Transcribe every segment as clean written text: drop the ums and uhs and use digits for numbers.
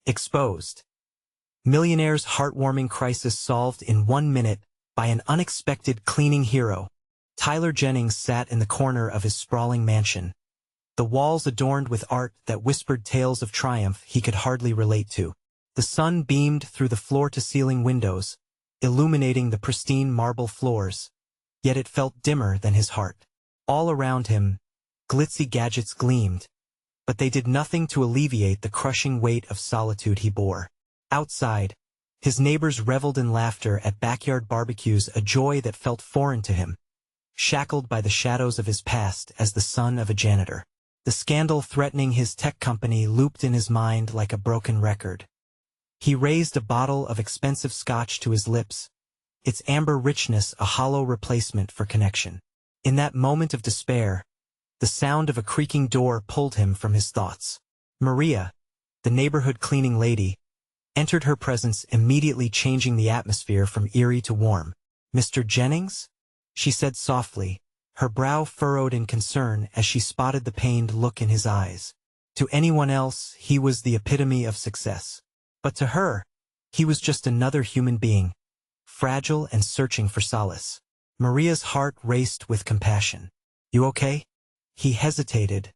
Exposed. Millionaire's heartwarming crisis solved in 1 minute by an unexpected cleaning hero. Tyler Jennings sat in the corner of his sprawling mansion, the walls adorned with art that whispered tales of triumph he could hardly relate to. The sun beamed through the floor-to-ceiling windows, illuminating the pristine marble floors, yet it felt dimmer than his heart. All around him, glitzy gadgets gleamed, but they did nothing to alleviate the crushing weight of solitude he bore. Outside, his neighbors reveled in laughter at backyard barbecues, a joy that felt foreign to him, shackled by the shadows of his past as the son of a janitor. The scandal threatening his tech company looped in his mind like a broken record. He raised a bottle of expensive scotch to his lips, its amber richness a hollow replacement for connection. In that moment of despair, the sound of a creaking door pulled him from his thoughts. Maria, the neighborhood cleaning lady, entered, her presence immediately changing the atmosphere from eerie to warm. "Mr. Jennings?" she said softly, her brow furrowed in concern as she spotted the pained look in his eyes. To anyone else, he was the epitome of success. But to her, he was just another human being, fragile and searching for solace. Maria's heart raced with compassion. "You okay?" He hesitated,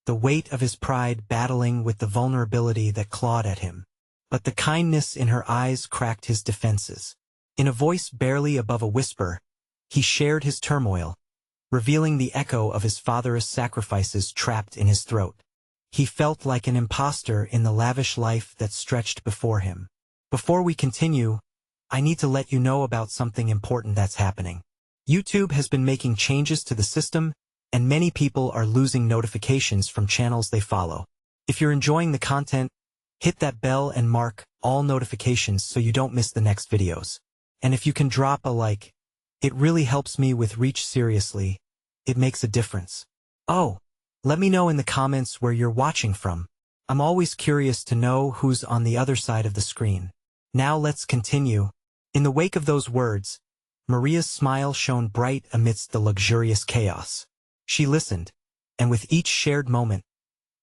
the weight of his pride battling with the vulnerability that clawed at him. But the kindness in her eyes cracked his defenses. In a voice barely above a whisper, he shared his turmoil, revealing the echo of his father's sacrifices trapped in his throat. He felt like an imposter in the lavish life that stretched before him. "Before we continue, I need to let you know about something important that's happening. YouTube has been making changes to the system, and many people are losing notifications from channels they follow. If you're enjoying the content, hit that bell and mark all notifications so you don't miss the next videos. And if you can drop a like, it really helps me with reach. Seriously, it makes a difference. Oh, let me know in the comments where you're watching from. I'm always curious to know who's on the other side of the screen. Now let's continue." In the wake of those words, Maria's smile shone bright amidst the luxurious chaos. She listened, and with each shared moment,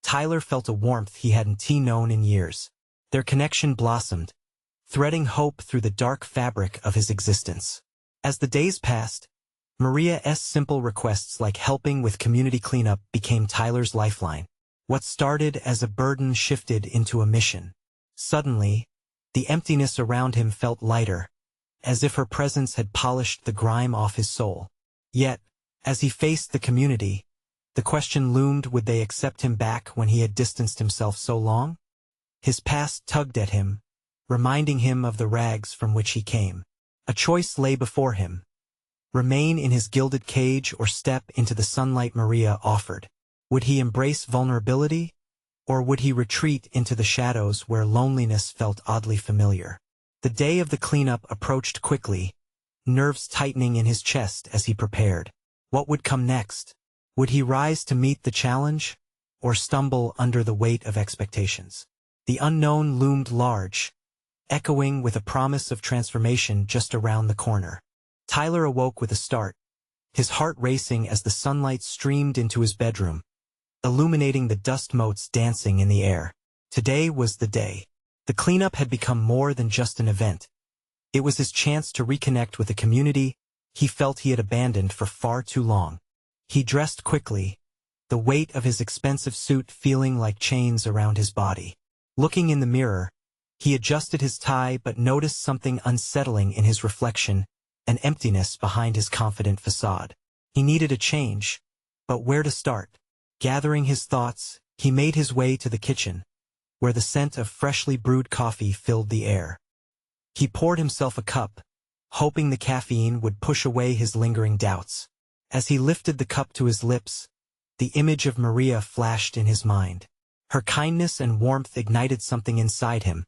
Tyler felt a warmth he hadn't known in years. Their connection blossomed, threading hope through the dark fabric of his existence. As the days passed, Maria's simple requests like helping with community cleanup became Tyler's lifeline. What started as a burden shifted into a mission. Suddenly, the emptiness around him felt lighter, as if her presence had polished the grime off his soul. Yet, as he faced the community, the question loomed: would they accept him back when he had distanced himself so long? His past tugged at him, reminding him of the rags from which he came. A choice lay before him: remain in his gilded cage or step into the sunlight Maria offered. Would he embrace vulnerability, or would he retreat into the shadows where loneliness felt oddly familiar? The day of the cleanup approached quickly, nerves tightening in his chest as he prepared. What would come next? Would he rise to meet the challenge, or stumble under the weight of expectations? The unknown loomed large, echoing with a promise of transformation just around the corner. Tyler awoke with a start, his heart racing as the sunlight streamed into his bedroom, illuminating the dust motes dancing in the air. Today was the day. The cleanup had become more than just an event. It was his chance to reconnect with a community he felt he had abandoned for far too long. He dressed quickly, the weight of his expensive suit feeling like chains around his body. Looking in the mirror, he adjusted his tie but noticed something unsettling in his reflection, an emptiness behind his confident facade. He needed a change, but where to start? Gathering his thoughts, he made his way to the kitchen, where the scent of freshly brewed coffee filled the air. He poured himself a cup, hoping the caffeine would push away his lingering doubts. As he lifted the cup to his lips, the image of Maria flashed in his mind. Her kindness and warmth ignited something inside him,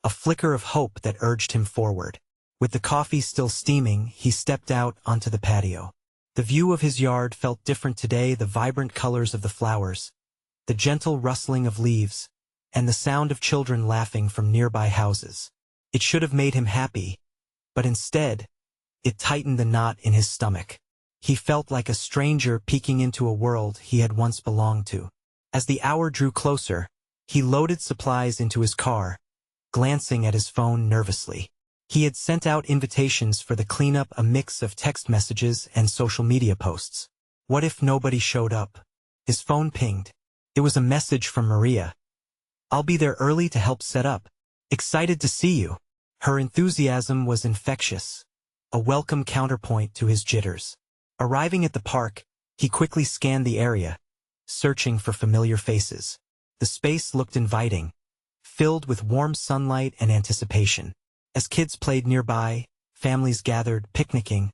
a flicker of hope that urged him forward. With the coffee still steaming, he stepped out onto the patio. The view of his yard felt different today: the vibrant colors of the flowers, the gentle rustling of leaves, and the sound of children laughing from nearby houses. It should have made him happy, but instead, it tightened the knot in his stomach. He felt like a stranger peeking into a world he had once belonged to. As the hour drew closer, he loaded supplies into his car, glancing at his phone nervously. He had sent out invitations for the cleanup, a mix of text messages and social media posts. What if nobody showed up? His phone pinged. It was a message from Maria. "I'll be there early to help set up. Excited to see you." Her enthusiasm was infectious, a welcome counterpoint to his jitters. Arriving at the park, he quickly scanned the area, searching for familiar faces. The space looked inviting, filled with warm sunlight and anticipation. As kids played nearby, families gathered, picnicking.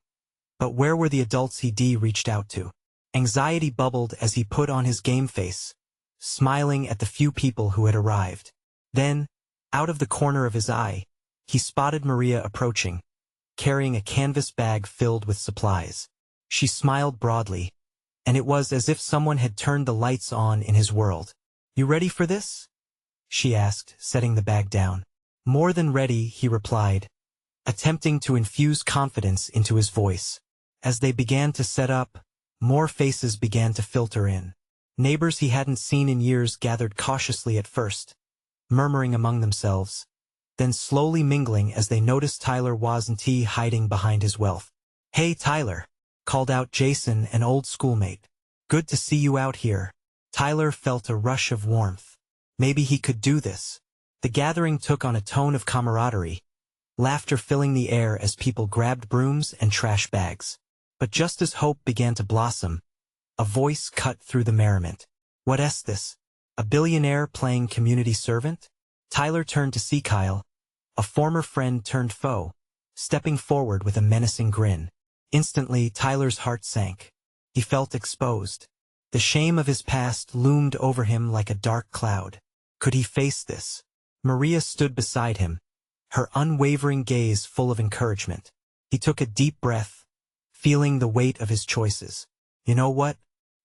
But where were the adults he'd reached out to? Anxiety bubbled as he put on his game face, smiling at the few people who had arrived. Then, out of the corner of his eye, he spotted Maria approaching, carrying a canvas bag filled with supplies. She smiled broadly, and it was as if someone had turned the lights on in his world. "You ready for this?" she asked, setting the bag down. "More than ready," he replied, attempting to infuse confidence into his voice. As they began to set up, more faces began to filter in. Neighbors he hadn't seen in years gathered cautiously at first, murmuring among themselves, then slowly mingling as they noticed Tyler wasn't hiding behind his wealth. "Hey Tyler," called out Jason, an old schoolmate. "Good to see you out here." Tyler felt a rush of warmth. Maybe he could do this. The gathering took on a tone of camaraderie, laughter filling the air as people grabbed brooms and trash bags. But just as hope began to blossom, a voice cut through the merriment. "What's this? A billionaire playing community servant?" Tyler turned to see Kyle, a former friend turned foe, stepping forward with a menacing grin. Instantly, Tyler's heart sank. He felt exposed. The shame of his past loomed over him like a dark cloud. Could he face this? Maria stood beside him, her unwavering gaze full of encouragement. He took a deep breath, feeling the weight of his choices. "You know what?"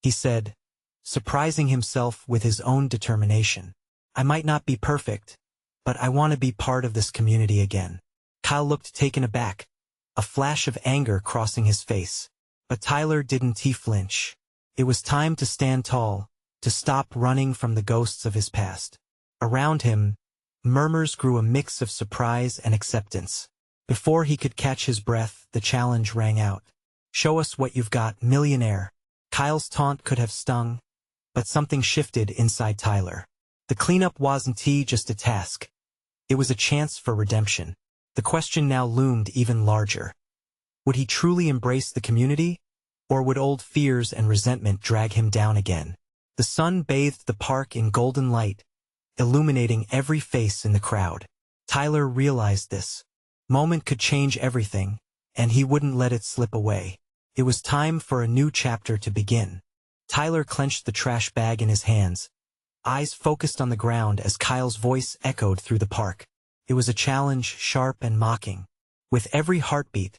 he said, surprising himself with his own determination. "I might not be perfect, but I want to be part of this community again." Kyle looked taken aback, a flash of anger crossing his face. But Tyler didn't flinch. It was time to stand tall, to stop running from the ghosts of his past. Around him, murmurs grew, a mix of surprise and acceptance. Before he could catch his breath, the challenge rang out. "Show us what you've got, millionaire." Kyle's taunt could have stung, but something shifted inside Tyler. The cleanup wasn't just a task. It was a chance for redemption. The question now loomed even larger. Would he truly embrace the community, or would old fears and resentment drag him down again? The sun bathed the park in golden light, illuminating every face in the crowd. Tyler realized this moment could change everything, and he wouldn't let it slip away. It was time for a new chapter to begin. Tyler clenched the trash bag in his hands, eyes focused on the ground as Kyle's voice echoed through the park. It was a challenge, sharp and mocking. With every heartbeat,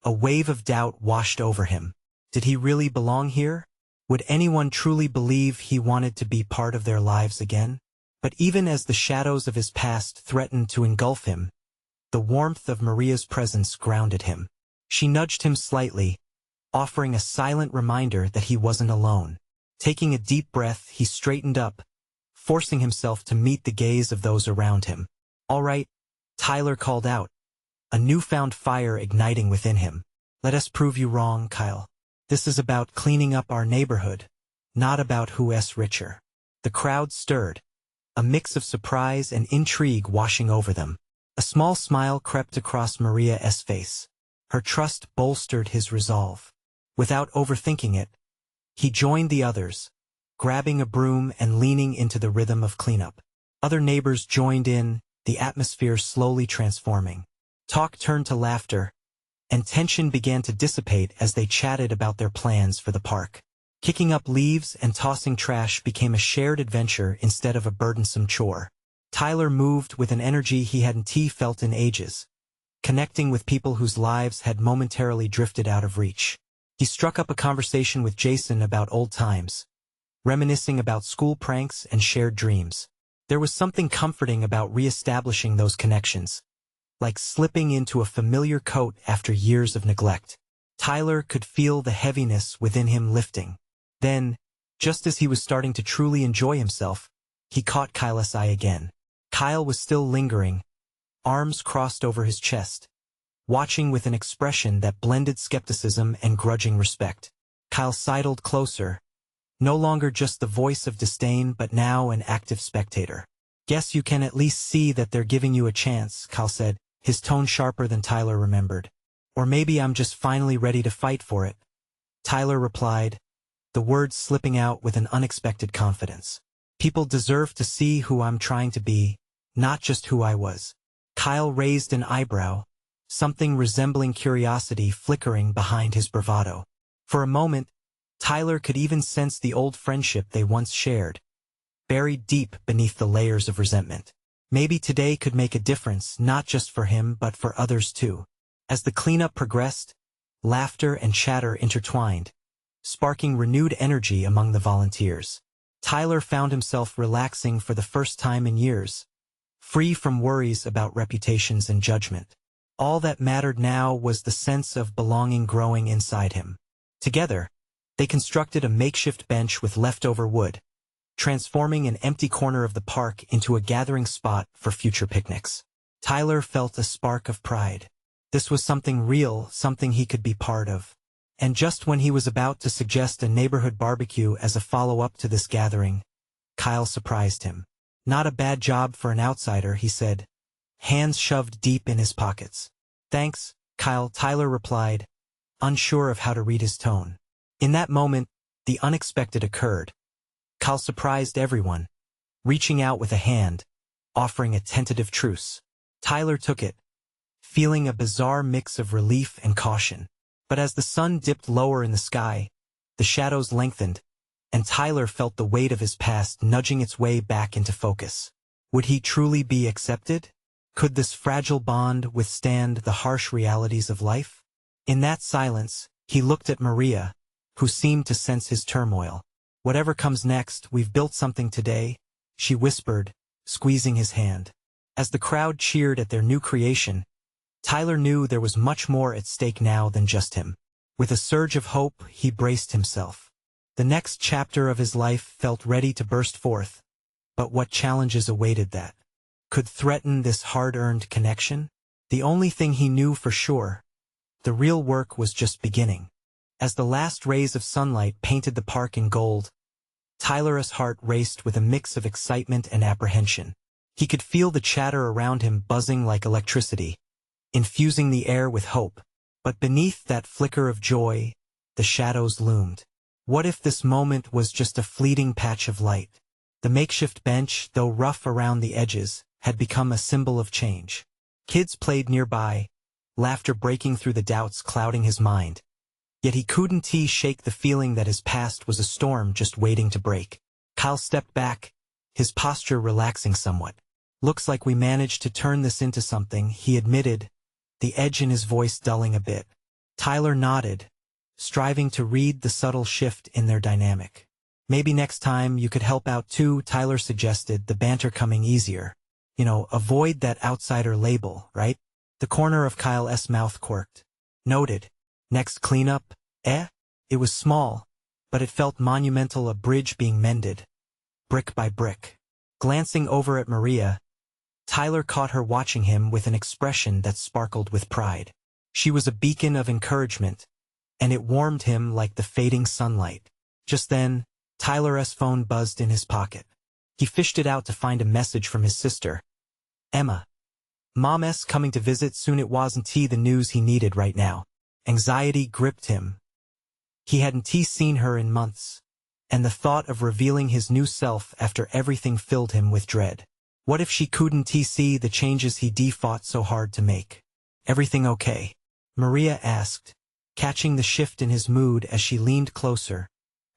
a wave of doubt washed over him. Did he really belong here? Would anyone truly believe he wanted to be part of their lives again? But even as the shadows of his past threatened to engulf him, the warmth of Maria's presence grounded him. She nudged him slightly, offering a silent reminder that he wasn't alone. Taking a deep breath, he straightened up, forcing himself to meet the gaze of those around him. "All right," Tyler called out, a newfound fire igniting within him. "Let us prove you wrong, Kyle. This is about cleaning up our neighborhood, not about who's richer." The crowd stirred, a mix of surprise and intrigue washing over them. A small smile crept across Maria's face. Her trust bolstered his resolve. Without overthinking it, he joined the others, grabbing a broom and leaning into the rhythm of cleanup. Other neighbors joined in, the atmosphere slowly transforming. Talk turned to laughter, and tension began to dissipate as they chatted about their plans for the park. Kicking up leaves and tossing trash became a shared adventure instead of a burdensome chore. Tyler moved with an energy he hadn't felt in ages, connecting with people whose lives had momentarily drifted out of reach. He struck up a conversation with Jason about old times, reminiscing about school pranks and shared dreams. There was something comforting about re-establishing those connections, like slipping into a familiar coat after years of neglect. Tyler could feel the heaviness within him lifting. Then, just as he was starting to truly enjoy himself, he caught Kyle's eye again. Kyle was still lingering, arms crossed over his chest, watching with an expression that blended skepticism and grudging respect. Kyle sidled closer, no longer just the voice of disdain but now an active spectator. "Guess you can at least see that they're giving you a chance," Kyle said, his tone sharper than Tyler remembered. "Or maybe I'm just finally ready to fight for it," Tyler replied, the words slipping out with an unexpected confidence. "People deserve to see who I'm trying to be, not just who I was." Kyle raised an eyebrow, something resembling curiosity flickering behind his bravado. For a moment, Tyler could even sense the old friendship they once shared, buried deep beneath the layers of resentment. Maybe today could make a difference, not just for him but for others too. As the cleanup progressed, laughter and chatter intertwined, sparking renewed energy among the volunteers. Tyler found himself relaxing for the first time in years, free from worries about reputations and judgment. All that mattered now was the sense of belonging growing inside him. Together, they constructed a makeshift bench with leftover wood, transforming an empty corner of the park into a gathering spot for future picnics. Tyler felt a spark of pride. This was something real, something he could be part of. And just when he was about to suggest a neighborhood barbecue as a follow-up to this gathering, Kyle surprised him. "Not a bad job for an outsider," he said, hands shoved deep in his pockets. "Thanks, Kyle," Tyler replied, unsure of how to read his tone. In that moment, the unexpected occurred. Kyle surprised everyone, reaching out with a hand, offering a tentative truce. Tyler took it, feeling a bizarre mix of relief and caution. But as the sun dipped lower in the sky, the shadows lengthened, and Tyler felt the weight of his past nudging its way back into focus. Would he truly be accepted? Could this fragile bond withstand the harsh realities of life? In that silence, he looked at Maria, who seemed to sense his turmoil. "Whatever comes next, we've built something today," she whispered, squeezing his hand. As the crowd cheered at their new creation, Tyler knew there was much more at stake now than just him. With a surge of hope, he braced himself. The next chapter of his life felt ready to burst forth, but what challenges awaited that? Could threaten this hard-earned connection? The only thing he knew for sure, the real work was just beginning. As the last rays of sunlight painted the park in gold, Tyler's heart raced with a mix of excitement and apprehension. He could feel the chatter around him buzzing like electricity, infusing the air with hope. But beneath that flicker of joy, the shadows loomed. What if this moment was just a fleeting patch of light? The makeshift bench, though rough around the edges, had become a symbol of change. Kids played nearby, laughter breaking through the doubts clouding his mind. Yet he couldn't shake the feeling that his past was a storm just waiting to break. Kyle stepped back, his posture relaxing somewhat. "Looks like we managed to turn this into something," he admitted, the edge in his voice dulling a bit. Tyler nodded, striving to read the subtle shift in their dynamic. "Maybe next time you could help out too," Tyler suggested, the banter coming easier. Avoid that outsider label, right? The corner of Kyle's mouth quirked. "Noted. Next cleanup, eh?" It was small, but it felt monumental, a bridge being mended, brick by brick. Glancing over at Maria, Tyler caught her watching him with an expression that sparkled with pride. She was a beacon of encouragement, and it warmed him like the fading sunlight. Just then, Tyler's phone buzzed in his pocket. He fished it out to find a message from his sister. "Emma. Mom's coming to visit soon." It wasn't the news he needed right now. Anxiety gripped him. He hadn't seen her in months, and the thought of revealing his new self after everything filled him with dread. What if she couldn't see the changes he fought so hard to make? "Everything okay?" Maria asked, catching the shift in his mood as she leaned closer,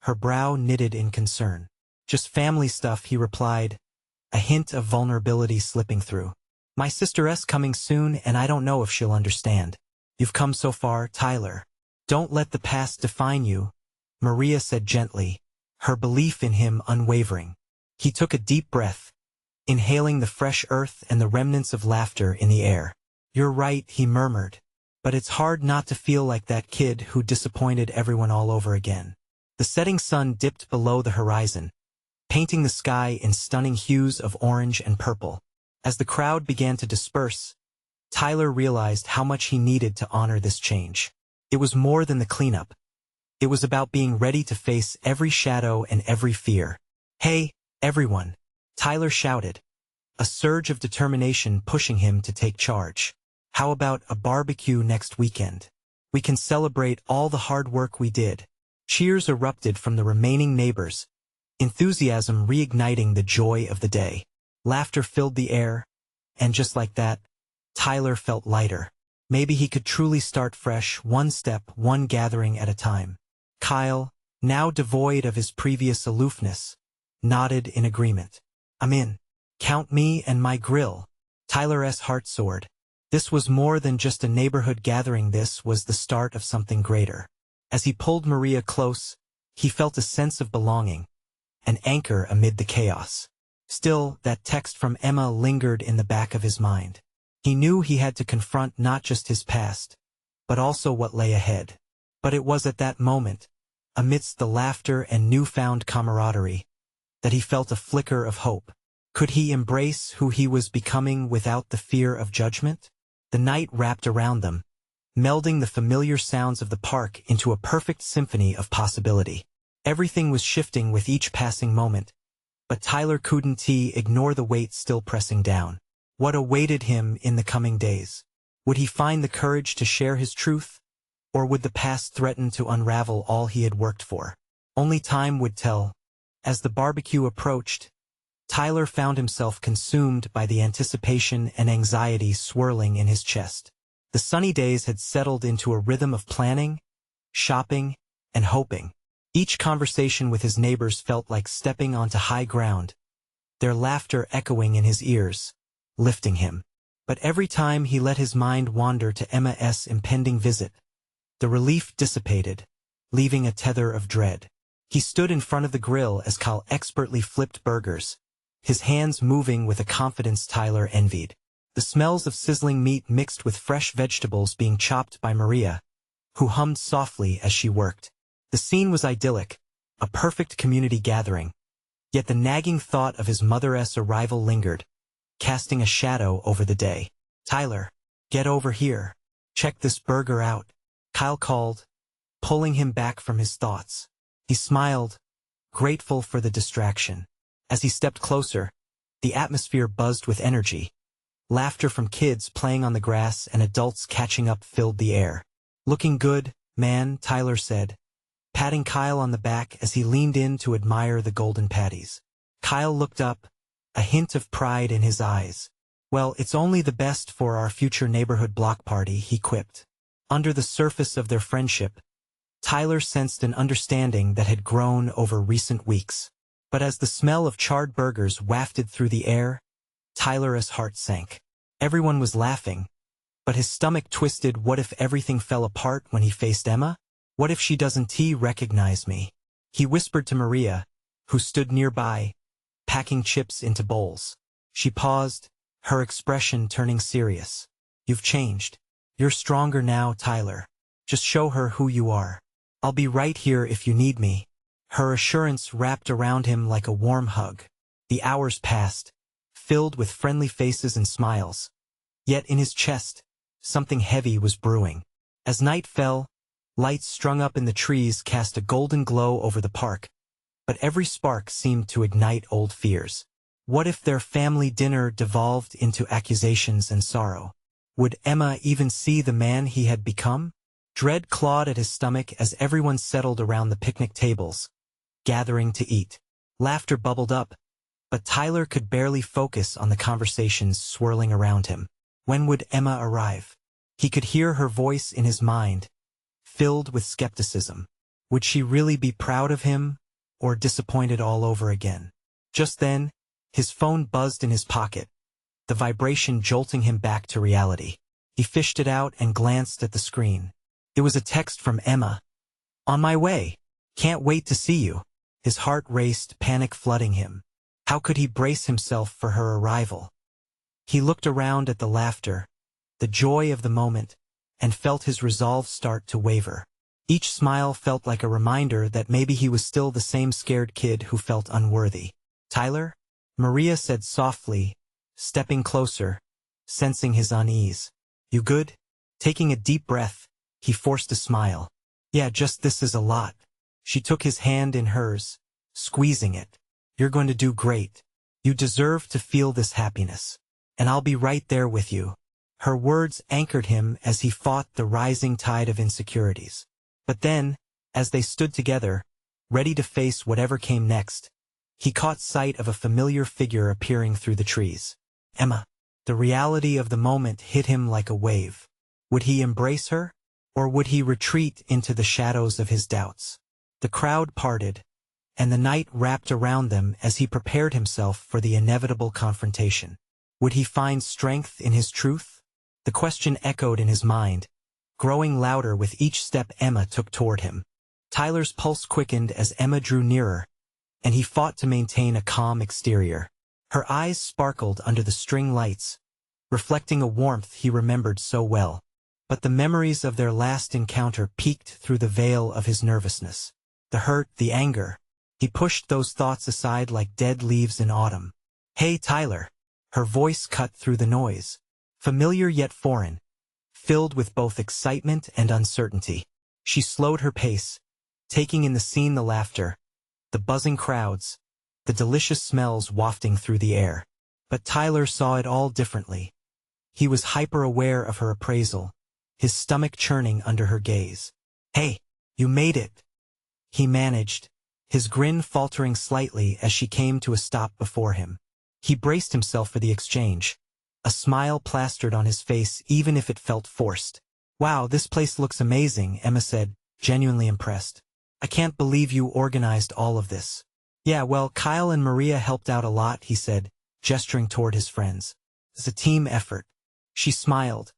her brow knitted in concern. "Just family stuff," he replied, a hint of vulnerability slipping through. "My sister's coming soon and I don't know if she'll understand." "You've come so far, Tyler. Don't let the past define you," Maria said gently, her belief in him unwavering. He took a deep breath, inhaling the fresh earth and the remnants of laughter in the air. "You're right," he murmured, "but it's hard not to feel like that kid who disappointed everyone all over again." The setting sun dipped below the horizon, painting the sky in stunning hues of orange and purple. As the crowd began to disperse, Tyler realized how much he needed to honor this change. It was more than the cleanup. It was about being ready to face every shadow and every fear. "Hey, everyone!" Tyler shouted, a surge of determination pushing him to take charge. "How about a barbecue next weekend? We can celebrate all the hard work we did." Cheers erupted from the remaining neighbors, enthusiasm reigniting the joy of the day. Laughter filled the air, and just like that, Tyler felt lighter. Maybe he could truly start fresh, one step, one gathering at a time. Kyle, now devoid of his previous aloofness, nodded in agreement. "I'm in. Count me and my grill." Tyler's heart soared. This was more than just a neighborhood gathering, this was the start of something greater. As he pulled Maria close, he felt a sense of belonging, an anchor amid the chaos. Still, that text from Emma lingered in the back of his mind. He knew he had to confront not just his past, but also what lay ahead. But it was at that moment, amidst the laughter and newfound camaraderie, that he felt a flicker of hope. Could he embrace who he was becoming without the fear of judgment? The night wrapped around them, melding the familiar sounds of the park into a perfect symphony of possibility. Everything was shifting with each passing moment, but Tyler couldn't ignore the weight still pressing down. What awaited him in the coming days? Would he find the courage to share his truth? Or would the past threaten to unravel all he had worked for? Only time would tell. As the barbecue approached, Tyler found himself consumed by the anticipation and anxiety swirling in his chest. The sunny days had settled into a rhythm of planning, shopping, and hoping. Each conversation with his neighbors felt like stepping onto high ground, their laughter echoing in his ears, lifting him. But every time he let his mind wander to Emma's impending visit, the relief dissipated, leaving a tether of dread. He stood in front of the grill as Kyle expertly flipped burgers, his hands moving with a confidence Tyler envied. The smells of sizzling meat mixed with fresh vegetables being chopped by Maria, who hummed softly as she worked. The scene was idyllic, a perfect community gathering. Yet the nagging thought of his mother's arrival lingered, casting a shadow over the day. "Tyler, get over here. Check this burger out," Kyle called, pulling him back from his thoughts. He smiled, grateful for the distraction. As he stepped closer, the atmosphere buzzed with energy. Laughter from kids playing on the grass and adults catching up filled the air. "Looking good, man," Tyler said, patting Kyle on the back as he leaned in to admire the golden patties. Kyle looked up, a hint of pride in his eyes. "Well, it's only the best for our future neighborhood block party," he quipped. Under the surface of their friendship, Tyler sensed an understanding that had grown over recent weeks. But as the smell of charred burgers wafted through the air, Tyler's heart sank. Everyone was laughing, but his stomach twisted. What if everything fell apart when he faced Emma? What if she doesn't recognize me? He whispered to Maria, who stood nearby, packing chips into bowls. She paused, her expression turning serious. "You've changed. You're stronger now, Tyler. Just show her who you are. I'll be right here if you need me." Her assurance wrapped around him like a warm hug. The hours passed, filled with friendly faces and smiles. Yet in his chest, something heavy was brewing. As night fell, lights strung up in the trees cast a golden glow over the park, but every spark seemed to ignite old fears. What if their family dinner devolved into accusations and sorrow? Would Emma even see the man he had become? Dread clawed at his stomach as everyone settled around the picnic tables, gathering to eat. Laughter bubbled up, but Tyler could barely focus on the conversations swirling around him. When would Emma arrive? He could hear her voice in his mind, filled with skepticism. Would she really be proud of him, or disappointed all over again? Just then, his phone buzzed in his pocket, the vibration jolting him back to reality. He fished it out and glanced at the screen. It was a text from Emma. "On my way. Can't wait to see you." His heart raced, panic flooding him. How could he brace himself for her arrival? He looked around at the laughter, the joy of the moment, and felt his resolve start to waver. Each smile felt like a reminder that maybe he was still the same scared kid who felt unworthy. "Tyler?" Maria said softly, stepping closer, sensing his unease. "You good?" Taking a deep breath, he forced a smile. "Yeah, just this is a lot." She took his hand in hers, squeezing it. "You're going to do great. You deserve to feel this happiness. And I'll be right there with you." Her words anchored him as he fought the rising tide of insecurities. But then, as they stood together, ready to face whatever came next, he caught sight of a familiar figure appearing through the trees. Emma. The reality of the moment hit him like a wave. Would he embrace her, or would he retreat into the shadows of his doubts? The crowd parted, and the night wrapped around them as he prepared himself for the inevitable confrontation. Would he find strength in his truth? The question echoed in his mind, growing louder with each step Emma took toward him. Tyler's pulse quickened as Emma drew nearer, and he fought to maintain a calm exterior. Her eyes sparkled under the string lights, reflecting a warmth he remembered so well. But the memories of their last encounter peeked through the veil of his nervousness. The hurt, the anger. He pushed those thoughts aside like dead leaves in autumn. "Hey, Tyler." Her voice cut through the noise, familiar yet foreign, filled with both excitement and uncertainty. She slowed her pace, taking in the scene, the laughter, the buzzing crowds, the delicious smells wafting through the air. But Tyler saw it all differently. He was hyper-aware of her appraisal, his stomach churning under her gaze. "Hey, you made it," he managed, his grin faltering slightly as she came to a stop before him. He braced himself for the exchange, a smile plastered on his face even if it felt forced. "Wow, this place looks amazing," Emma said, genuinely impressed. "I can't believe you organized all of this." "Yeah, well, Kyle and Maria helped out a lot," he said, gesturing toward his friends. "It's a team effort." She smiled,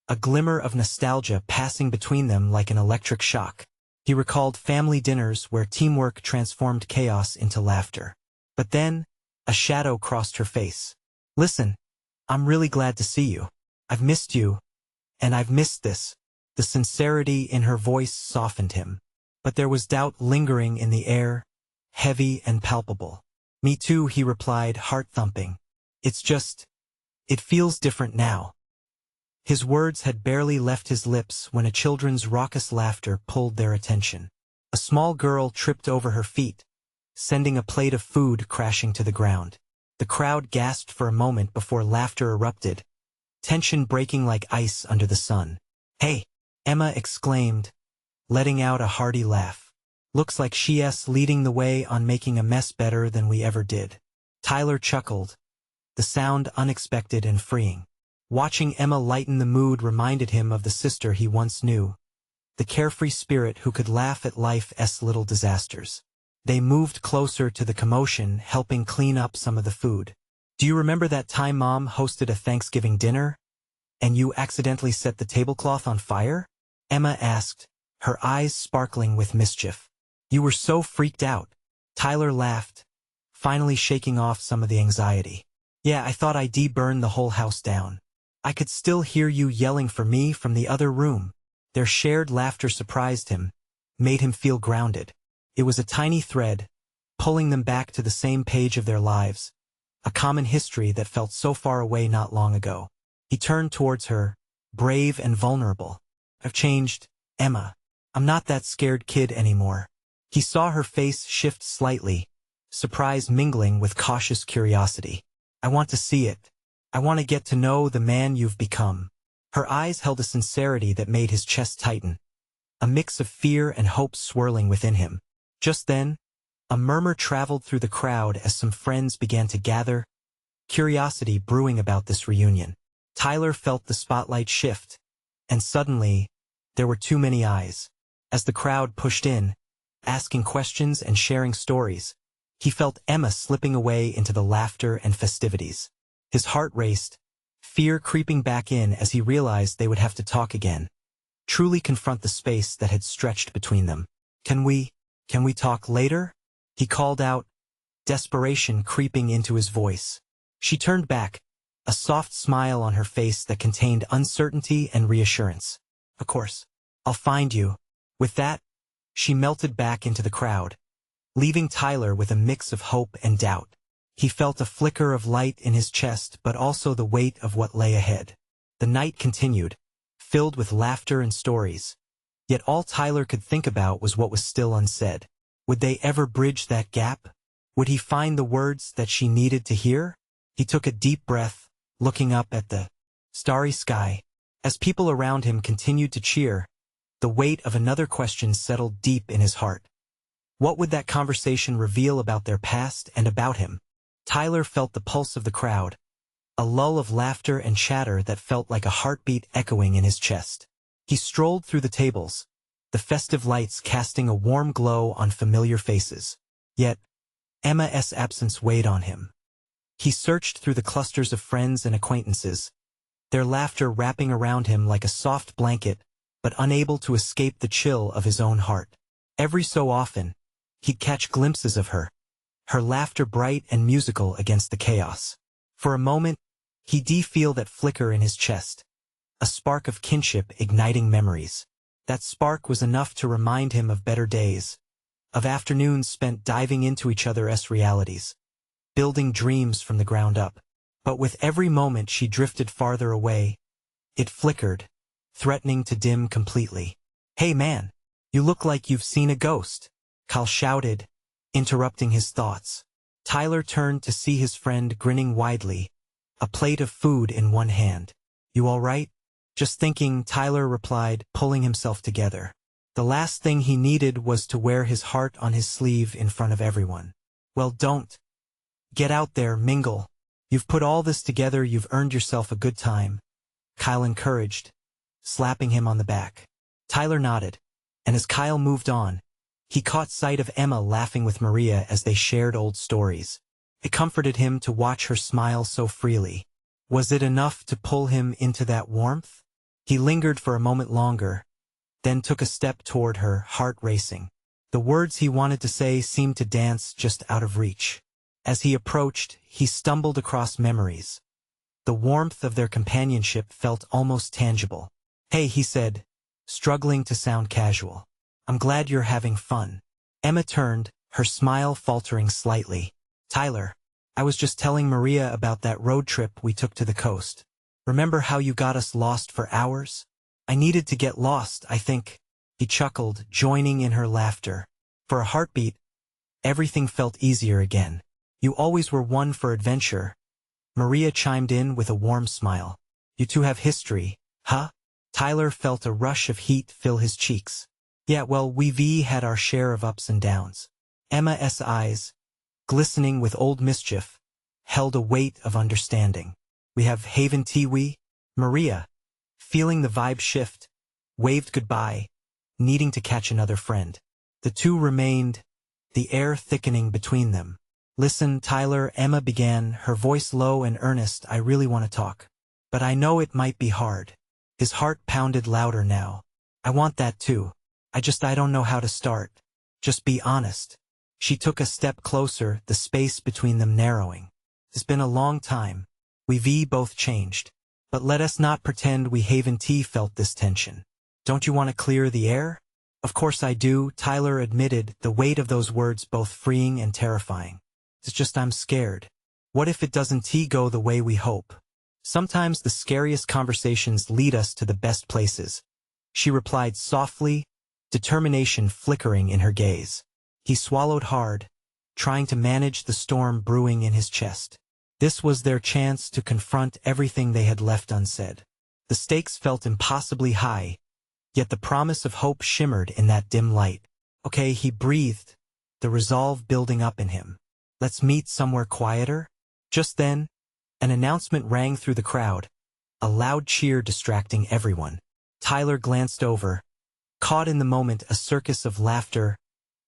a glimmer of nostalgia passing between them like an electric shock. He recalled family dinners where teamwork transformed chaos into laughter. But then, a shadow crossed her face. "Listen, I'm really glad to see you. I've missed you, and I've missed this." The sincerity in her voice softened him. But there was doubt lingering in the air, heavy and palpable. "Me too," he replied, heart-thumping. It feels different now." His words had barely left his lips when a children's raucous laughter pulled their attention. A small girl tripped over her feet, sending a plate of food crashing to the ground. The crowd gasped for a moment before laughter erupted, tension breaking like ice under the sun. "Hey!" Emma exclaimed, letting out a hearty laugh. "Looks like she's leading the way on making a mess better than we ever did." Tyler chuckled, the sound unexpected and freeing. Watching Emma lighten the mood reminded him of the sister he once knew, the carefree spirit who could laugh at life's little disasters. They moved closer to the commotion, helping clean up some of the food. "Do you remember that time Mom hosted a Thanksgiving dinner, and you accidentally set the tablecloth on fire?" Emma asked, her eyes sparkling with mischief. "You were so freaked out." Tyler laughed, finally shaking off some of the anxiety. "Yeah, I thought I'd burn the whole house down. I could still hear you yelling for me from the other room." Their shared laughter surprised him, made him feel grounded. It was a tiny thread, pulling them back to the same page of their lives, a common history that felt so far away not long ago. He turned towards her, brave and vulnerable. "I've changed, Emma. I'm not that scared kid anymore." He saw her face shift slightly, surprise mingling with cautious curiosity. "I want to see it. I want to get to know the man you've become." Her eyes held a sincerity that made his chest tighten, a mix of fear and hope swirling within him. Just then, a murmur traveled through the crowd as some friends began to gather, curiosity brewing about this reunion. Tyler felt the spotlight shift, and suddenly, there were too many eyes. As the crowd pushed in, asking questions and sharing stories, he felt Emma slipping away into the laughter and festivities. His heart raced, fear creeping back in as he realized they would have to talk again, truly confront the space that had stretched between them. Can we talk later?" he called out, desperation creeping into his voice. She turned back, a soft smile on her face that contained uncertainty and reassurance. "Of course. I'll find you." With that, she melted back into the crowd, leaving Tyler with a mix of hope and doubt. He felt a flicker of light in his chest, but also the weight of what lay ahead. The night continued, filled with laughter and stories. Yet all Tyler could think about was what was still unsaid. Would they ever bridge that gap? Would he find the words that she needed to hear? He took a deep breath, looking up at the starry sky. As people around him continued to cheer, the weight of another question settled deep in his heart. What would that conversation reveal about their past and about him? Tyler felt the pulse of the crowd, a lull of laughter and chatter that felt like a heartbeat echoing in his chest. He strolled through the tables, the festive lights casting a warm glow on familiar faces. Yet, Emma's absence weighed on him. He searched through the clusters of friends and acquaintances, their laughter wrapping around him like a soft blanket, but unable to escape the chill of his own heart. Every so often, he'd catch glimpses of her, her laughter bright and musical against the chaos. For a moment, he'd feel that flicker in his chest, a spark of kinship igniting memories. That spark was enough to remind him of better days, of afternoons spent diving into each other's realities, building dreams from the ground up. But with every moment she drifted farther away, it flickered, threatening to dim completely. "Hey man, you look like you've seen a ghost," Kyle shouted, interrupting his thoughts. Tyler turned to see his friend grinning widely, a plate of food in one hand. "You all right?" "Just thinking," Tyler replied, pulling himself together. The last thing he needed was to wear his heart on his sleeve in front of everyone. "Well, don't. Get out there, mingle. You've put all this together, you've earned yourself a good time," Kyle encouraged, slapping him on the back. Tyler nodded, and as Kyle moved on, he caught sight of Emma laughing with Maria as they shared old stories. It comforted him to watch her smile so freely. Was it enough to pull him into that warmth? He lingered for a moment longer, then took a step toward her, heart racing. The words he wanted to say seemed to dance just out of reach. As he approached, he stumbled across memories. The warmth of their companionship felt almost tangible. "Hey," he said, struggling to sound casual. "I'm glad you're having fun." Emma turned, her smile faltering slightly. "Tyler, I was just telling Maria about that road trip we took to the coast. Remember how you got us lost for hours? I needed to get lost, I think." He chuckled, joining in her laughter. For a heartbeat, everything felt easier again. "You always were one for adventure," Maria chimed in with a warm smile. "You two have history, huh?" Tyler felt a rush of heat fill his cheeks. "Yeah, well, we've had our share of ups and downs." Emma's eyes, glistening with old mischief, held a weight of understanding. "We have Haven Tiwi." Maria, feeling the vibe shift, waved goodbye, needing to catch another friend. The two remained, the air thickening between them. "Listen, Tyler," Emma began, her voice low and earnest, "I really want to talk. But I know it might be hard." His heart pounded louder now. "I want that too. I don't know how to start. Just be honest." She took a step closer, the space between them narrowing. "It's been a long time. We've both changed. But let us not pretend we haven't felt this tension. Don't you want to clear the air?" "Of course I do," Tyler admitted, the weight of those words both freeing and terrifying. "It's just I'm scared. What if it doesn't go the way we hope?" "Sometimes the scariest conversations lead us to the best places," she replied softly, determination flickering in her gaze. He swallowed hard, trying to manage the storm brewing in his chest. This was their chance to confront everything they had left unsaid. The stakes felt impossibly high, yet the promise of hope shimmered in that dim light. "Okay," he breathed, the resolve building up in him. "Let's meet somewhere quieter?" Just then, an announcement rang through the crowd, a loud cheer distracting everyone. Tyler glanced over, caught in the moment a circus of laughter,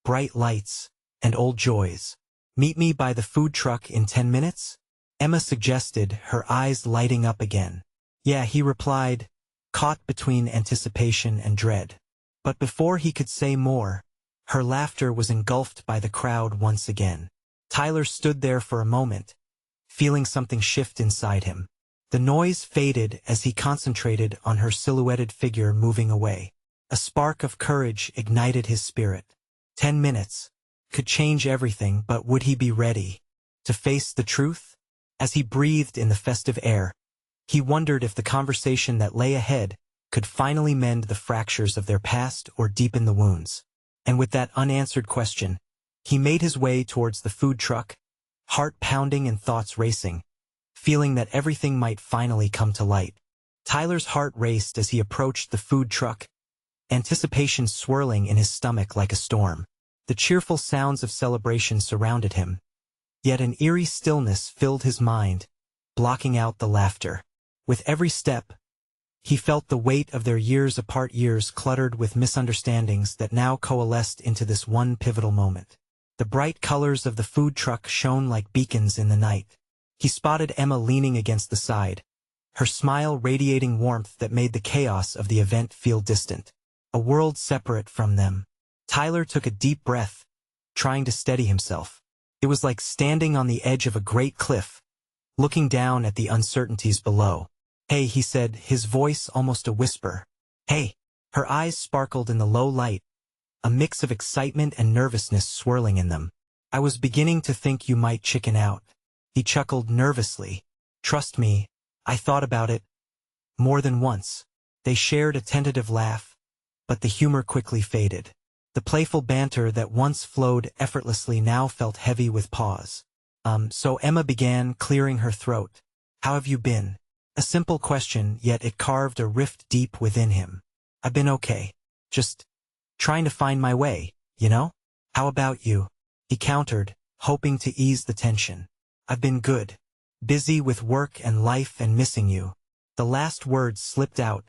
bright lights, and old joys. "Meet me by the food truck in 10 minutes? Emma suggested, her eyes lighting up again. "Yeah," he replied, caught between anticipation and dread. But before he could say more, her laughter was engulfed by the crowd once again. Tyler stood there for a moment, feeling something shift inside him. The noise faded as he concentrated on her silhouetted figure moving away. A spark of courage ignited his spirit. 10 minutes could change everything, but would he be ready? To face the truth? As he breathed in the festive air, he wondered if the conversation that lay ahead could finally mend the fractures of their past or deepen the wounds. And with that unanswered question, he made his way towards the food truck, heart pounding and thoughts racing, feeling that everything might finally come to light. Tyler's heart raced as he approached the food truck, anticipation swirling in his stomach like a storm. The cheerful sounds of celebration surrounded him, yet an eerie stillness filled his mind, blocking out the laughter. With every step, he felt the weight of their years apart, years cluttered with misunderstandings that now coalesced into this one pivotal moment. The bright colors of the food truck shone like beacons in the night. He spotted Emma leaning against the side, her smile radiating warmth that made the chaos of the event feel distant, a world separate from them. Tyler took a deep breath, trying to steady himself. It was like standing on the edge of a great cliff, looking down at the uncertainties below. "Hey," he said, his voice almost a whisper. "Hey." Her eyes sparkled in the low light, a mix of excitement and nervousness swirling in them. "I was beginning to think you might chicken out." He chuckled nervously. "Trust me, I thought about it more than once." They shared a tentative laugh, but the humor quickly faded. The playful banter that once flowed effortlessly now felt heavy with pause. So Emma began, clearing her throat. "How have you been?" A simple question, yet it carved a rift deep within him. "I've been okay. Just trying to find my way, you know? How about you?" He countered, hoping to ease the tension. "I've been good. Busy with work and life and missing you." The last words slipped out,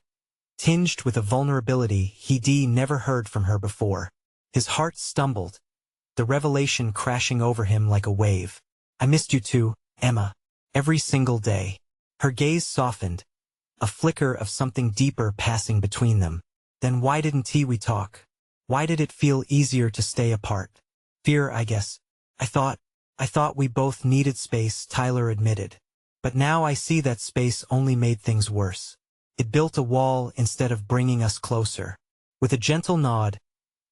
tinged with a vulnerability he'd never heard from her before. His heart stumbled, the revelation crashing over him like a wave. "I missed you too, Emma. Every single day." Her gaze softened, a flicker of something deeper passing between them. "Then why didn't we talk? Why did it feel easier to stay apart?" "Fear, I guess. I thought we both needed space," Tyler admitted. "But now I see that space only made things worse. It built a wall instead of bringing us closer." With a gentle nod,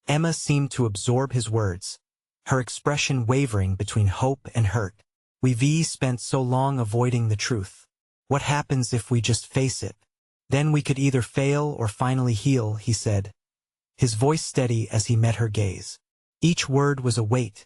Emma seemed to absorb his words, her expression wavering between hope and hurt. "We've spent so long avoiding the truth. What happens if we just face it? Then we could either fail or finally heal," he said, his voice steady as he met her gaze. Each word was a weight,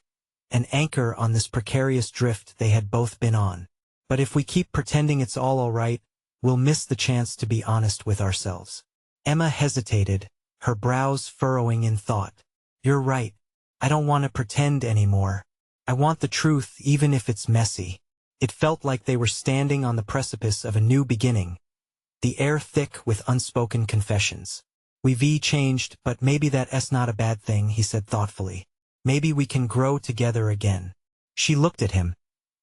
an anchor on this precarious drift they had both been on. "But if we keep pretending it's all right, we'll miss the chance to be honest with ourselves." Emma hesitated, her brows furrowing in thought. "You're right. I don't want to pretend anymore. I want the truth even if it's messy." It felt like they were standing on the precipice of a new beginning, the air thick with unspoken confessions. "We've changed, but maybe that's not a bad thing," he said thoughtfully. "Maybe we can grow together again." She looked at him,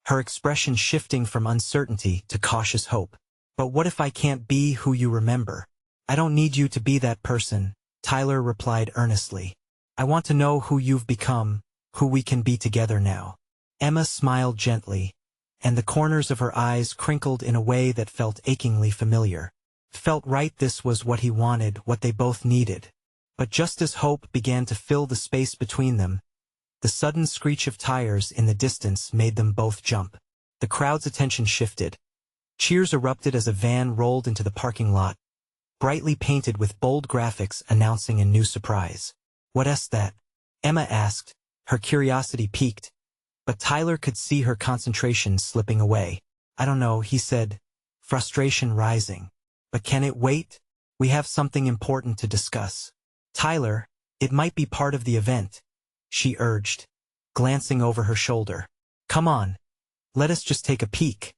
her expression shifting from uncertainty to cautious hope. "But what if I can't be who you remember?" "I don't need you to be that person," Tyler replied earnestly. "I want to know who you've become, who we can be together now." Emma smiled gently, and the corners of her eyes crinkled in a way that felt achingly familiar. Felt right, this was what he wanted, what they both needed. But just as hope began to fill the space between them, the sudden screech of tires in the distance made them both jump. The crowd's attention shifted. Cheers erupted as a van rolled into the parking lot, brightly painted with bold graphics announcing a new surprise. "What's that?" Emma asked, her curiosity piqued, but Tyler could see her concentration slipping away. "I don't know," he said, frustration rising. "But can it wait? We have something important to discuss." "Tyler, it might be part of the event," she urged, glancing over her shoulder. "Come on, let us just take a peek."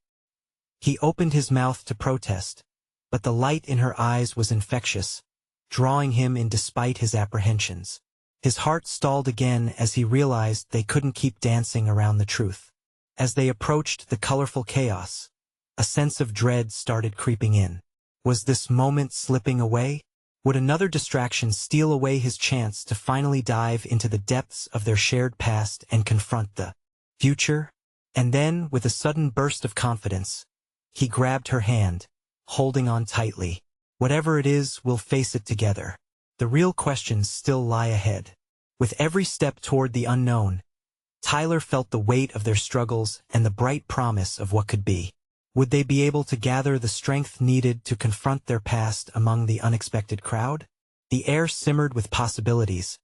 He opened his mouth to protest, but the light in her eyes was infectious, drawing him in despite his apprehensions. His heart stalled again as he realized they couldn't keep dancing around the truth. As they approached the colorful chaos, a sense of dread started creeping in. Was this moment slipping away? Would another distraction steal away his chance to finally dive into the depths of their shared past and confront the future? And then, with a sudden burst of confidence, he grabbed her hand, holding on tightly. "Whatever it is, we'll face it together. The real questions still lie ahead." With every step toward the unknown, Tyler felt the weight of their struggles and the bright promise of what could be. Would they be able to gather the strength needed to confront their past among the unexpected crowd? The air simmered with possibilities,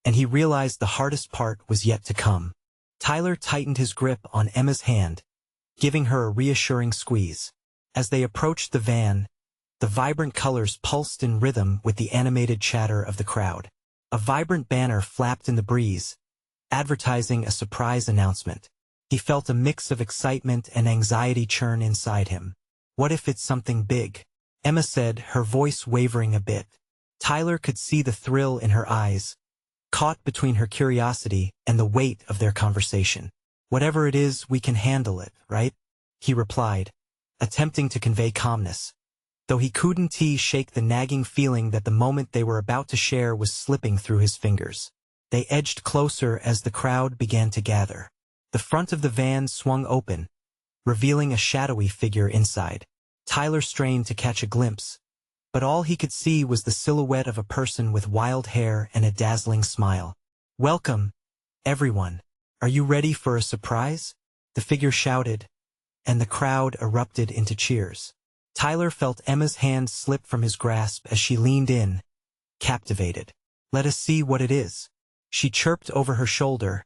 and he realized the hardest part was yet to come. Tyler tightened his grip on Emma's hand, giving her a reassuring squeeze. As they approached the van, the vibrant colors pulsed in rhythm with the animated chatter of the crowd. A vibrant banner flapped in the breeze, advertising a surprise announcement. He felt a mix of excitement and anxiety churn inside him. What if it's something big? Emma said, her voice wavering a bit. Tyler could see the thrill in her eyes, caught between her curiosity and the weight of their conversation. Whatever it is, we can handle it, right? He replied, attempting to convey calmness, though he couldn't shake the nagging feeling that the moment they were about to share was slipping through his fingers. They edged closer as the crowd began to gather. The front of the van swung open, revealing a shadowy figure inside. Tyler strained to catch a glimpse, but all he could see was the silhouette of a person with wild hair and a dazzling smile. "Welcome, everyone. Are you ready for a surprise?" the figure shouted, and the crowd erupted into cheers. Tyler felt Emma's hand slip from his grasp as she leaned in, captivated. "Let us see what it is," she chirped over her shoulder,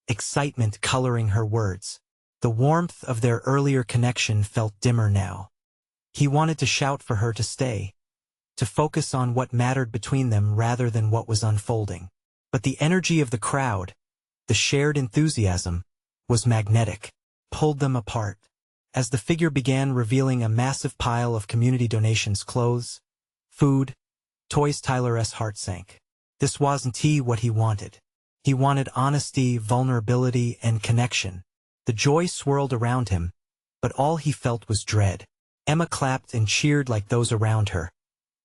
excitement coloring her words. The warmth of their earlier connection felt dimmer now. He wanted to shout for her to stay, to focus on what mattered between them rather than what was unfolding. But the energy of the crowd, the shared enthusiasm, was magnetic, pulled them apart. As the figure began revealing a massive pile of community donations, clothes, food, toys, Tyler's heart sank. This wasn't what he wanted. He wanted honesty, vulnerability, and connection. The joy swirled around him, but all he felt was dread. Emma clapped and cheered like those around her,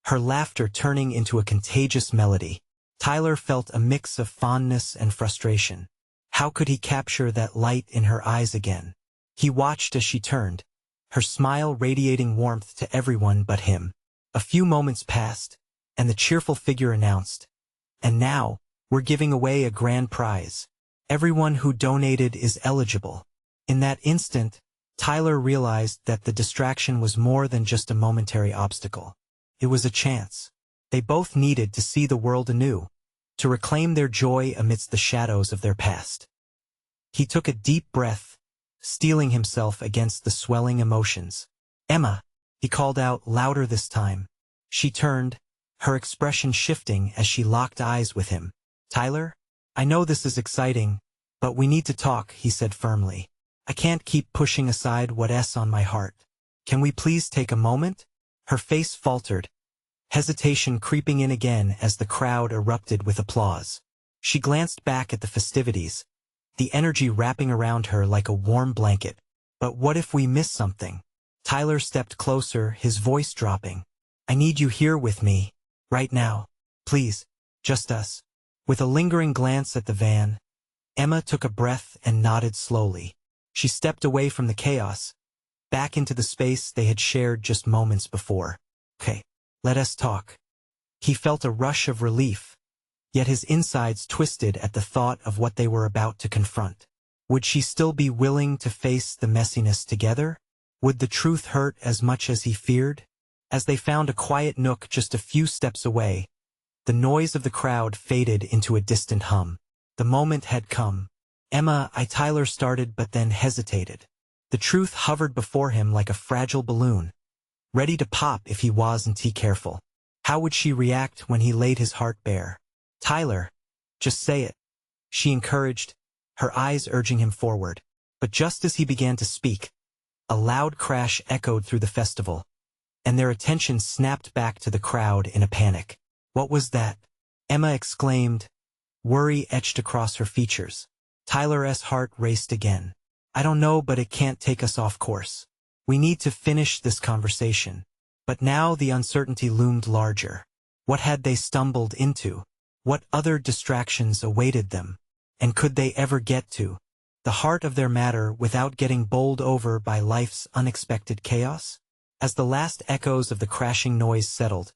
her laughter turning into a contagious melody. Tyler felt a mix of fondness and frustration. How could he capture that light in her eyes again? He watched as she turned, her smile radiating warmth to everyone but him. A few moments passed, and the cheerful figure announced, "And now, we're giving away a grand prize. Everyone who donated is eligible." In that instant, Tyler realized that the distraction was more than just a momentary obstacle. It was a chance. They both needed to see the world anew, to reclaim their joy amidst the shadows of their past. He took a deep breath, steeling himself against the swelling emotions. "Emma," he called out louder this time. She turned, her expression shifting as she locked eyes with him. "Tyler, I know this is exciting, but we need to talk," he said firmly. "I can't keep pushing aside what's on my heart. Can we please take a moment?" Her face faltered, hesitation creeping in again as the crowd erupted with applause. She glanced back at the festivities, the energy wrapping around her like a warm blanket. "But what if we miss something?" Tyler stepped closer, his voice dropping. "I need you here with me, right now. Please, just us." With a lingering glance at the van, Emma took a breath and nodded slowly. She stepped away from the chaos, back into the space they had shared just moments before. "Okay, let us talk." He felt a rush of relief, yet his insides twisted at the thought of what they were about to confront. Would she still be willing to face the messiness together? Would the truth hurt as much as he feared? As they found a quiet nook just a few steps away, the noise of the crowd faded into a distant hum. The moment had come. Tyler started but then hesitated. The truth hovered before him like a fragile balloon, ready to pop if he wasn't careful. How would she react when he laid his heart bare? "Tyler, just say it," she encouraged, her eyes urging him forward. But just as he began to speak, a loud crash echoed through the festival, and their attention snapped back to the crowd in a panic. "What was that?" Emma exclaimed, worry etched across her features. Tyler's heart raced again. "I don't know, but it can't take us off course. We need to finish this conversation." But now the uncertainty loomed larger. What had they stumbled into? What other distractions awaited them? And could they ever get to the heart of their matter without getting bowled over by life's unexpected chaos? As the last echoes of the crashing noise settled,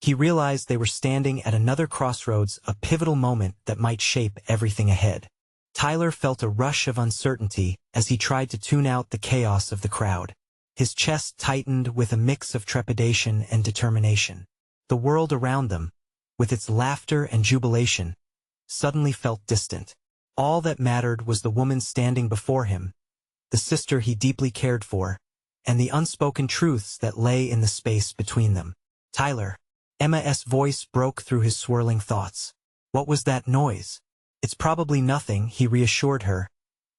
he realized they were standing at another crossroads, a pivotal moment that might shape everything ahead. Tyler felt a rush of uncertainty as he tried to tune out the chaos of the crowd. His chest tightened with a mix of trepidation and determination. The world around them, with its laughter and jubilation, suddenly felt distant. All that mattered was the woman standing before him, the sister he deeply cared for, and the unspoken truths that lay in the space between them. Tyler. Emma's voice broke through his swirling thoughts. What was that noise? It's probably nothing, he reassured her,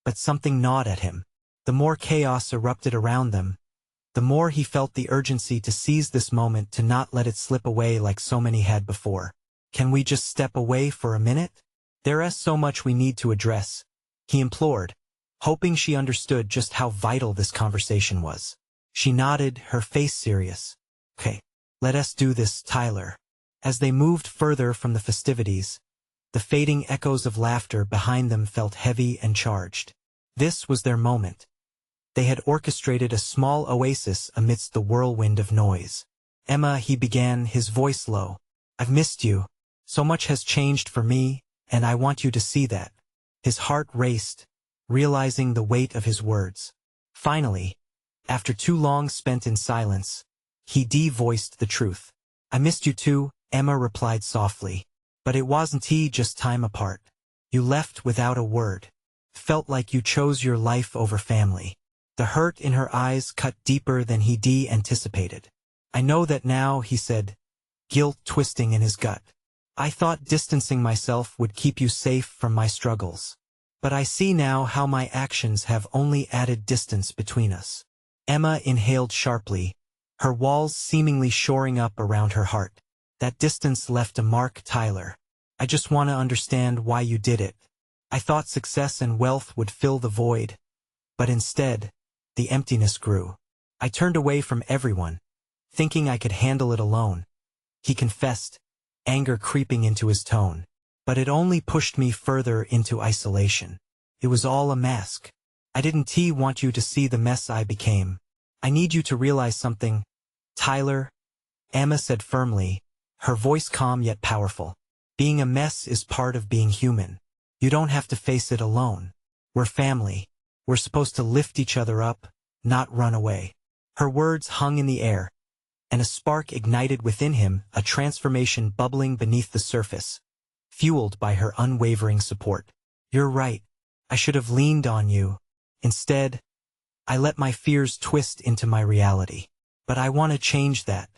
but something gnawed at him. The more chaos erupted around them, the more he felt the urgency to seize this moment, to not let it slip away like so many had before. Can we just step away for a minute? There is so much we need to address, he implored, hoping she understood just how vital this conversation was. She nodded, her face serious. Okay, let us do this, Tyler. As they moved further from the festivities, the fading echoes of laughter behind them felt heavy and charged. This was their moment. They had orchestrated a small oasis amidst the whirlwind of noise. Emma, he began, his voice low. I've missed you. So much has changed for me, and I want you to see that. His heart raced, realizing the weight of his words. Finally, after too long spent in silence, he voiced the truth. I missed you too, Emma replied softly. But it wasn't just time apart. You left without a word. Felt like you chose your life over family. The hurt in her eyes cut deeper than he anticipated. I know that now, he said, guilt twisting in his gut. I thought distancing myself would keep you safe from my struggles. But I see now how my actions have only added distance between us. Emma inhaled sharply, her walls seemingly shoring up around her heart. That distance left a mark, Tyler. I just want to understand why you did it. I thought success and wealth would fill the void, but instead, the emptiness grew. I turned away from everyone, thinking I could handle it alone. He confessed, anger creeping into his tone. But it only pushed me further into isolation. It was all a mask. I didn't want you to see the mess I became. I need you to realize something, Tyler, Emma said firmly, her voice calm yet powerful. Being a mess is part of being human. You don't have to face it alone. We're family. We're supposed to lift each other up, not run away. Her words hung in the air, and a spark ignited within him, a transformation bubbling beneath the surface, fueled by her unwavering support. You're right. I should have leaned on you. Instead, I let my fears twist into my reality. But I want to change that.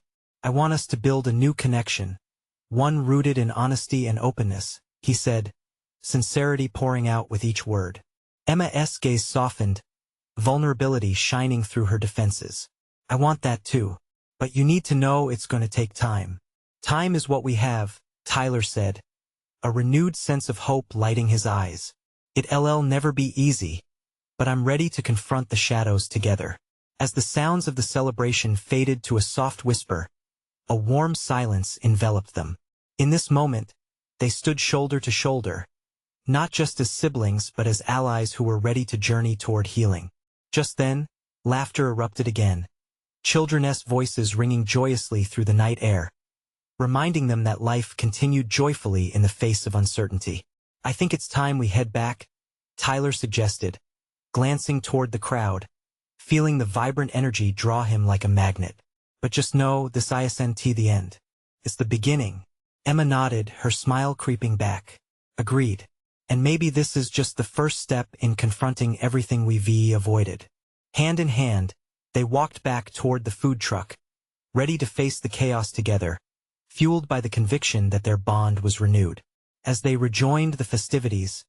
I want us to build a new connection, one rooted in honesty and openness, he said, sincerity pouring out with each word. Emma's gaze softened, vulnerability shining through her defenses. I want that too. But you need to know it's going to take time. Time is what we have, Tyler said, a renewed sense of hope lighting his eyes. It'll never be easy, but I'm ready to confront the shadows together. As the sounds of the celebration faded to a soft whisper, a warm silence enveloped them. In this moment, they stood shoulder to shoulder, not just as siblings but as allies who were ready to journey toward healing. Just then, laughter erupted again, children's voices ringing joyously through the night air, reminding them that life continued joyfully in the face of uncertainty. I think it's time we head back, Tyler suggested, glancing toward the crowd, feeling the vibrant energy draw him like a magnet. But just know, this isn't the end. It's the beginning. Emma nodded, her smile creeping back. Agreed. And maybe this is just the first step in confronting everything we've avoided. Hand in hand, they walked back toward the food truck, ready to face the chaos together, fueled by the conviction that their bond was renewed. As they rejoined the festivities,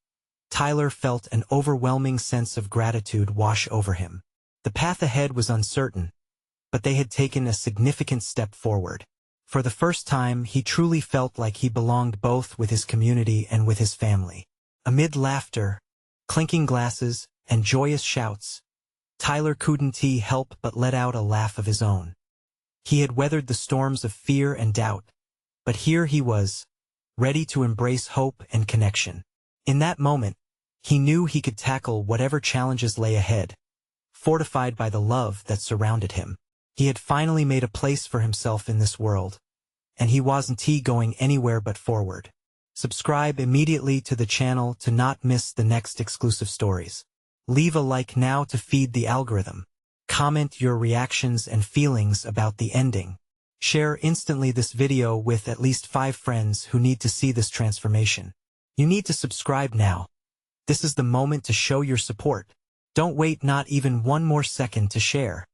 Tyler felt an overwhelming sense of gratitude wash over him. The path ahead was uncertain, but they had taken a significant step forward. For the first time, he truly felt like he belonged both with his community and with his family. Amid laughter, clinking glasses, and joyous shouts, Tyler couldn't help but let out a laugh of his own. He had weathered the storms of fear and doubt, but here he was, ready to embrace hope and connection. In that moment, he knew he could tackle whatever challenges lay ahead, fortified by the love that surrounded him. He had finally made a place for himself in this world, and he wasn't going anywhere but forward. Subscribe immediately to the channel to not miss the next exclusive stories. Leave a like now to feed the algorithm. Comment your reactions and feelings about the ending. Share instantly this video with at least 5 friends who need to see this transformation. You need to subscribe now. This is the moment to show your support. Don't wait not even one more second to share.